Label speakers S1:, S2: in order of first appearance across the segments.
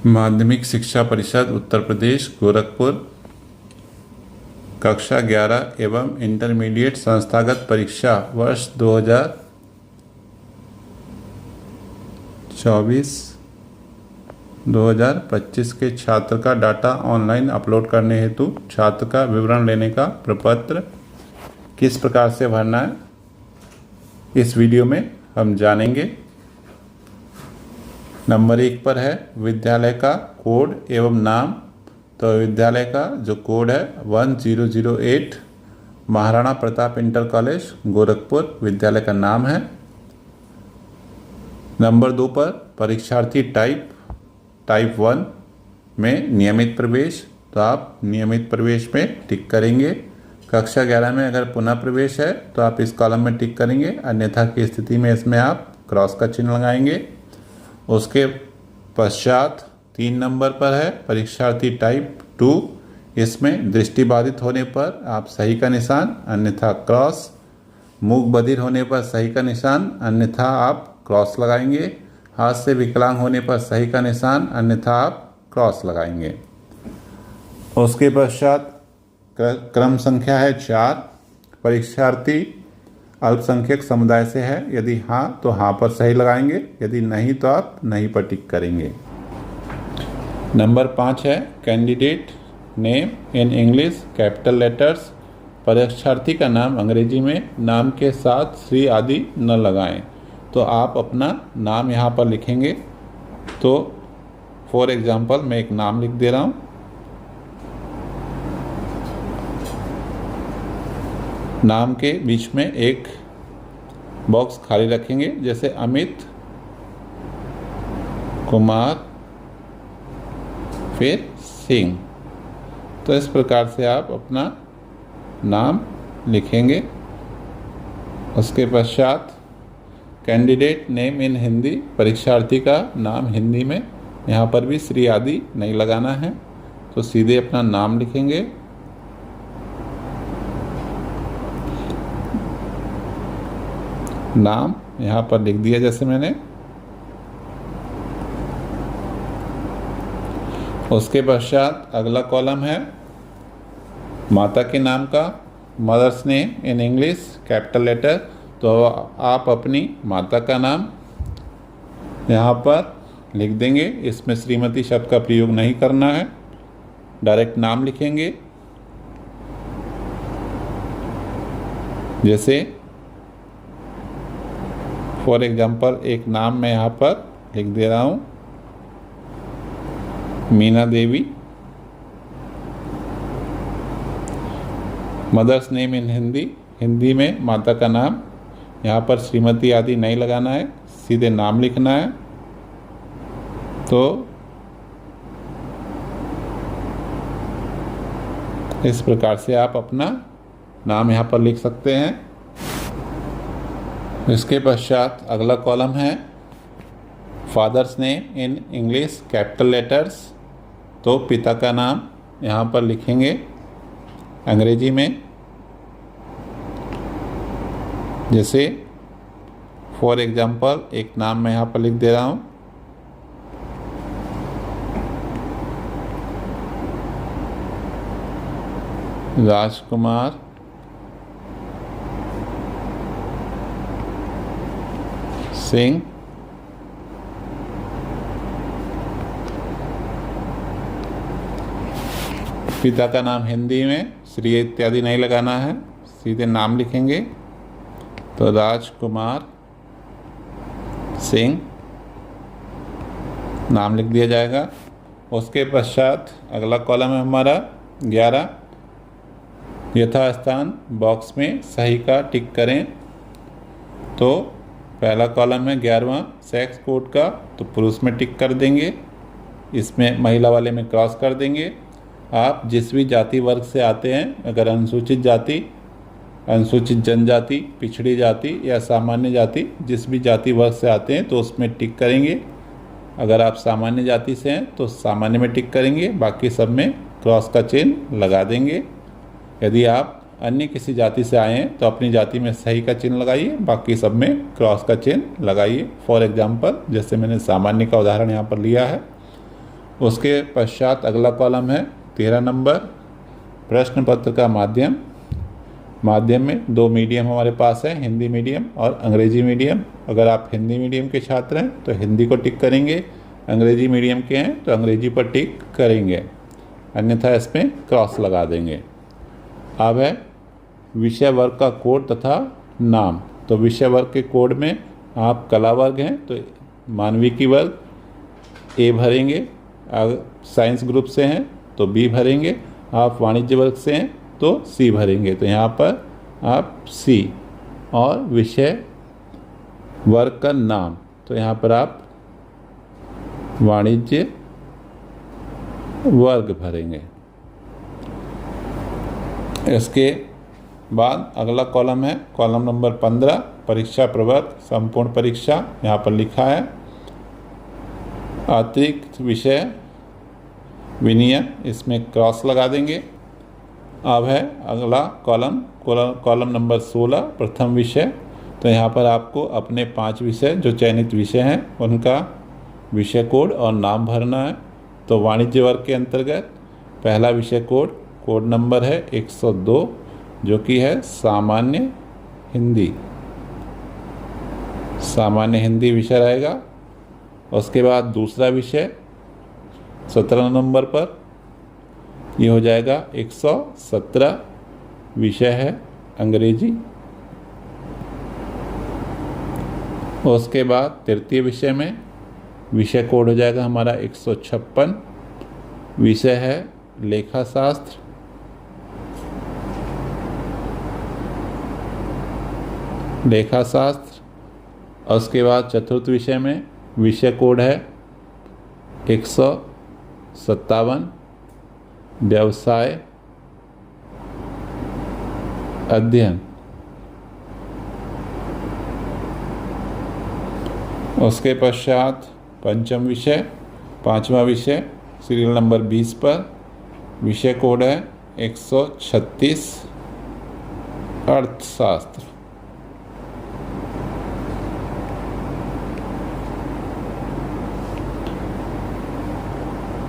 S1: माध्यमिक शिक्षा परिषद उत्तर प्रदेश गोरखपुर कक्षा 11 एवं इंटरमीडिएट संस्थागत परीक्षा वर्ष 2024-2025 के छात्र का डाटा ऑनलाइन अपलोड करने हेतु छात्र का विवरण लेने का प्रपत्र किस प्रकार से भरना है, इस वीडियो में हम जानेंगे। नंबर 1 पर है विद्यालय का कोड एवं नाम। तो विद्यालय का जो कोड है 1008 महाराणा प्रताप इंटर कॉलेज गोरखपुर विद्यालय का नाम है। नंबर 2 पर परीक्षार्थी टाइप 1 में नियमित प्रवेश, तो आप नियमित प्रवेश में टिक करेंगे। कक्षा 11 में अगर पुनः प्रवेश है तो आप इस कॉलम में टिक करेंगे, अन्यथा की स्थिति में इसमें आप क्रॉस का चिन्ह लगाएंगे। उसके पश्चात 3 नंबर पर है परीक्षार्थी टाइप 2, इसमें दृष्टिबाधित होने पर आप सही का निशान अन्यथा क्रॉस, मूक बधिर होने पर सही का निशान अन्यथा आप क्रॉस लगाएंगे, हाथ से विकलांग होने पर सही का निशान अन्यथा आप क्रॉस लगाएंगे। उसके पश्चात क्रम संख्या है 4, परीक्षार्थी अल्पसंख्यक समुदाय से है, यदि हाँ तो हाँ पर सही लगाएंगे, यदि नहीं तो आप नहीं पर टिक करेंगे। नंबर 5 है candidate name in English capital letters, परीक्षार्थी का नाम अंग्रेजी में नाम के साथ श्री आदि न लगाएं, तो आप अपना नाम यहाँ पर लिखेंगे। तो फॉर एग्जांपल मैं एक नाम लिख दे रहा हूँ। नाम के बीच में एक बॉक्स खाली रखेंगे, जैसे अमित कुमार फिर सिंह। तो इस प्रकार से आप अपना नाम लिखेंगे। उसके पश्चात कैंडिडेट नेम इन हिंदी, परीक्षार्थी का नाम हिंदी में, यहाँ पर भी श्री आदि नहीं लगाना है, तो सीधे अपना नाम लिखेंगे। नाम यहाँ पर लिख दिया जैसे मैंने। उसके पश्चात अगला कॉलम है माता के नाम का, mother's name in English capital letter, तो आप अपनी माता का नाम यहाँ पर लिख देंगे। इसमें श्रीमती शब्द का प्रयोग नहीं करना है, डायरेक्ट नाम लिखेंगे। जैसे फॉर एग्जाम्पल एक नाम मैं यहाँ पर लिख दे रहा हूँ, Meena Devi. Mother's name in Hindi, Hindi में माता का नाम, यहाँ पर श्रीमती आदि नहीं लगाना है, सीधे नाम लिखना है। तो इस प्रकार से आप अपना नाम यहाँ पर लिख सकते हैं। इसके पश्चात अगला कॉलम है father's name in English capital letters, तो पिता का नाम यहाँ पर लिखेंगे अंग्रेजी में। जैसे फॉर एग्जांपल एक नाम मैं यहाँ पर लिख दे रहा हूँ, राजकुमार सिंह। पिता का नाम हिंदी में श्री इत्यादि नहीं लगाना है, सीधे नाम लिखेंगे। तो राजकुमार सिंह नाम लिख दिया जाएगा। उसके पश्चात अगला कॉलम है हमारा 11, यथास्थान बॉक्स में सही का टिक करें। तो पहला कॉलम है 11वां सेक्स कोड का, तो पुरुष में टिक कर देंगे, इसमें महिला वाले में क्रॉस कर देंगे। आप जिस भी जाति वर्ग से आते हैं, अगर अनुसूचित जाति, अनुसूचित जनजाति, पिछड़ी जाति या सामान्य जाति, जिस भी जाति वर्ग से आते हैं तो उसमें टिक करेंगे। अगर आप सामान्य जाति से हैं तो सामान्य में टिक करेंगे, बाकी सब में क्रॉस का चिन्ह लगा देंगे। यदि आप अन्य किसी जाति से आए हैं तो अपनी जाति में सही का चिन्ह लगाइए, बाकी सब में क्रॉस का चिन्ह लगाइए। फॉर एग्जांपल जैसे मैंने सामान्य का उदाहरण यहाँ पर लिया है। उसके पश्चात अगला कॉलम है 13 नंबर, प्रश्न पत्र का माध्यम। माध्यम में 2 मीडियम हमारे पास है, हिंदी मीडियम और अंग्रेजी मीडियम। अगर आप हिंदी मीडियम के छात्र हैं तो हिंदी को टिक करेंगे, अंग्रेजी मीडियम के हैं तो अंग्रेजी पर टिक करेंगे, अन्यथा इसमें क्रॉस लगा देंगे। अब है विषय वर्ग का कोड तथा नाम। तो विषय वर्ग के कोड में आप कला वर्ग हैं तो मानविकी वर्ग ए भरेंगे, अगर साइंस ग्रुप से हैं तो बी भरेंगे, आप वाणिज्य वर्ग से हैं तो सी भरेंगे। तो यहाँ पर आप सी, और विषय वर्ग का नाम तो यहाँ पर आप वाणिज्य वर्ग भरेंगे। इसके बाद अगला कॉलम है कॉलम नंबर 15, परीक्षा प्रवर्ग संपूर्ण परीक्षा। यहाँ पर लिखा है अतिरिक्त विषय विनियम, इसमें क्रॉस लगा देंगे। अब है अगला कॉलम नंबर 16, प्रथम विषय। तो यहाँ पर आपको अपने 5 विषय जो चयनित विषय हैं उनका विषय कोड और नाम भरना है। तो वाणिज्य वर्ग के अंतर्गत पहला विषय कोड नंबर है 102, जो कि है सामान्य हिंदी विषय रहेगा। उसके बाद दूसरा विषय 17 नंबर पर ये हो जाएगा 117, विषय है अंग्रेजी। उसके बाद तृतीय विषय में विषय कोड हो जाएगा हमारा 156, विषय है लेखाशास्त्र। उसके बाद चतुर्थ विषय में विषय कोड है 157, व्यवसाय अध्ययन। उसके पश्चात पंचम विषय, 5वां विषय सीरियल नंबर 20 पर विषय कोड है 136, अर्थशास्त्र।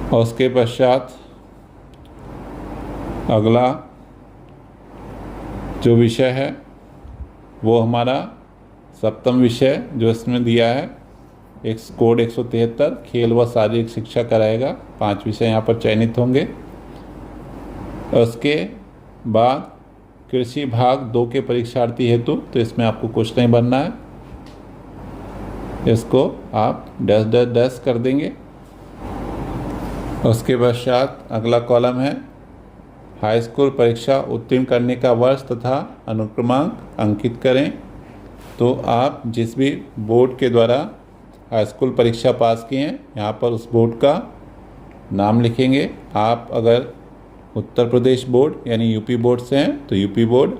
S1: और उसके पश्चात अगला जो विषय है वो हमारा सप्तम विषय जो इसमें दिया है कोड 173, खेल व शारीरिक शिक्षा कराएगा। 5 विषय यहाँ पर चयनित होंगे। उसके बाद कृषि भाग 2 के परीक्षार्थी हेतु तो इसमें आपको कुछ नहीं भरना है, इसको आप डैश डैश डैश कर देंगे। उसके पश्चात अगला कॉलम है हाई स्कूल परीक्षा उत्तीर्ण करने का वर्ष तथा अनुक्रमांक अंकित करें। तो आप जिस भी बोर्ड के द्वारा हाई स्कूल परीक्षा पास किए हैं यहाँ पर उस बोर्ड का नाम लिखेंगे। आप अगर उत्तर प्रदेश बोर्ड यानी यूपी बोर्ड से हैं तो यूपी बोर्ड,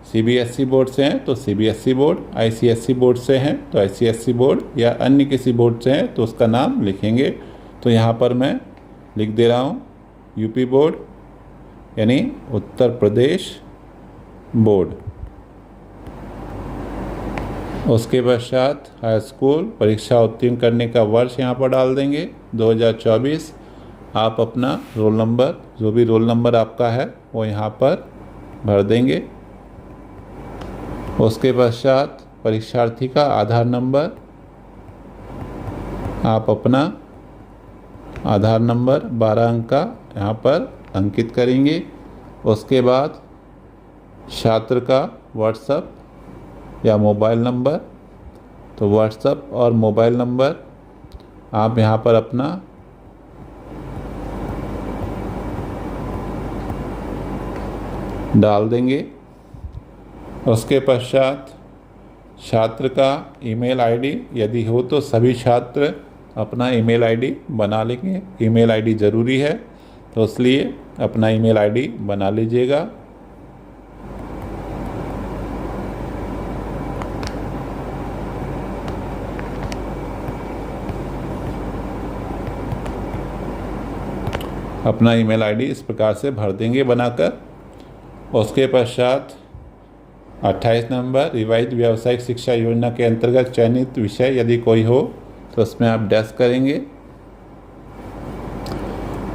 S1: सीबीएसई बोर्ड से हैं तो सीबीएसई बोर्ड, आईसीएसई बोर्ड से हैं तो आईसीएसई बोर्ड, या अन्य किसी बोर्ड से हैं तो उसका नाम लिखेंगे। तो यहाँ पर मैं लिख दे रहा हूँ यूपी बोर्ड यानी उत्तर प्रदेश बोर्ड। उसके पश्चात हाई स्कूल परीक्षा उत्तीर्ण करने का वर्ष यहाँ पर डाल देंगे 2024। आप अपना रोल नंबर, जो भी रोल नंबर आपका है वो यहाँ पर भर देंगे। उसके पश्चात परीक्षार्थी का आधार नंबर, आप अपना आधार नंबर 12 अंक का यहाँ पर अंकित करेंगे। उसके बाद छात्र का व्हाट्सएप या मोबाइल नंबर, तो व्हाट्सएप और मोबाइल नंबर आप यहाँ पर अपना डाल देंगे। उसके पश्चात छात्र का ईमेल आईडी, यदि हो तो सभी छात्र अपना ईमेल आईडी बना लेंगे। ईमेल आईडी ज़रूरी है तो इसलिए अपना ईमेल आईडी बना लीजिएगा। अपना ईमेल आईडी इस प्रकार से भर देंगे बनाकर। उसके पश्चात 28 नंबर रिवाइज व्यावसायिक शिक्षा योजना के अंतर्गत चयनित विषय यदि कोई हो तो उसमें आप डैश करेंगे।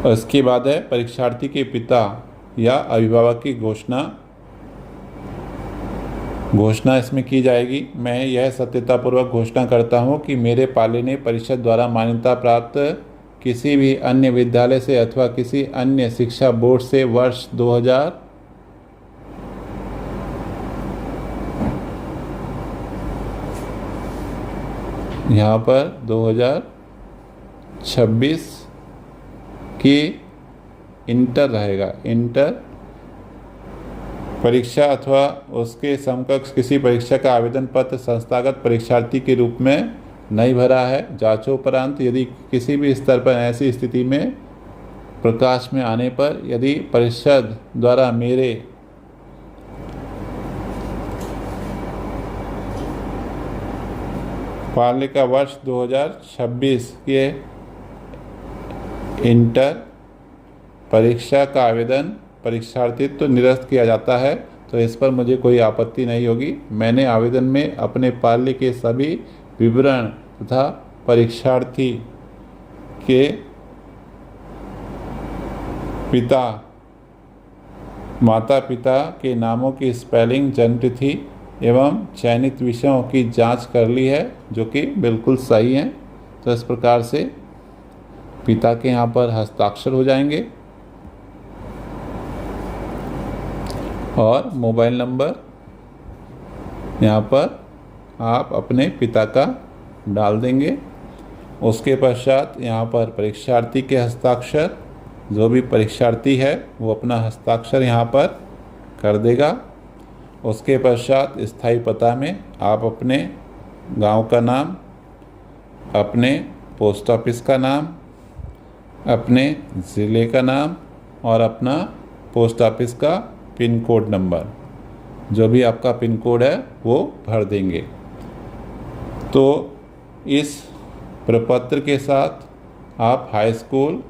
S1: और इसके बाद है परीक्षार्थी के पिता या अभिभावक की घोषणा इसमें की जाएगी। मैं यह सत्यतापूर्वक घोषणा करता हूँ कि मेरे पाले ने परिषद द्वारा मान्यता प्राप्त किसी भी अन्य विद्यालय से अथवा किसी अन्य शिक्षा बोर्ड से वर्ष 2000 यहाँ पर 2026 की इंटर रहेगा, इंटर परीक्षा अथवा उसके समकक्ष किसी परीक्षा का आवेदन पत्र संस्थागत परीक्षार्थी के रूप में नहीं भरा है। जांचोपरांत यदि किसी भी स्तर पर ऐसी स्थिति में प्रकाश में आने पर यदि परिषद द्वारा मेरे पाले का वर्ष 2026 के इंटर परीक्षा का आवेदन परीक्षार्थित्व तो निरस्त किया जाता है तो इस पर मुझे कोई आपत्ति नहीं होगी। मैंने आवेदन में अपने पाल्य के सभी विवरण तथा परीक्षार्थी के माता पिता के नामों की स्पेलिंग, जन्मतिथि एवं चयनित विषयों की जांच कर ली है जो कि बिल्कुल सही हैं। तो इस प्रकार से पिता के यहाँ पर हस्ताक्षर हो जाएंगे और मोबाइल नंबर यहाँ पर आप अपने पिता का डाल देंगे। उसके पश्चात यहाँ पर परीक्षार्थी के हस्ताक्षर, जो भी परीक्षार्थी है वो अपना हस्ताक्षर यहाँ पर कर देगा। उसके पश्चात स्थायी पता में आप अपने गांव का नाम, अपने पोस्ट ऑफिस का नाम, अपने ज़िले का नाम और अपना पोस्ट ऑफिस का पिन कोड नंबर, जो भी आपका पिन कोड है वो भर देंगे। तो इस प्रपत्र के साथ आप हाई स्कूल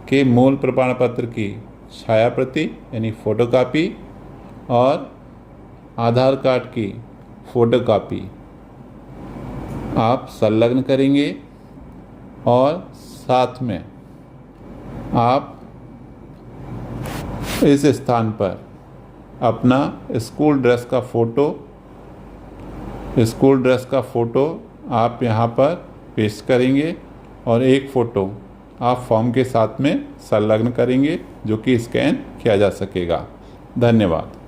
S1: के मूल प्रमाण पत्र की छाया प्रति यानी फ़ोटोकॉपी और आधार कार्ड की फ़ोटोकॉपी आप संलग्न करेंगे और साथ में आप इस स्थान पर अपना स्कूल ड्रेस का फ़ोटो आप यहाँ पर पेस्ट करेंगे और एक फ़ोटो आप फॉर्म के साथ में संलग्न करेंगे जो कि स्कैन किया जा सकेगा। धन्यवाद।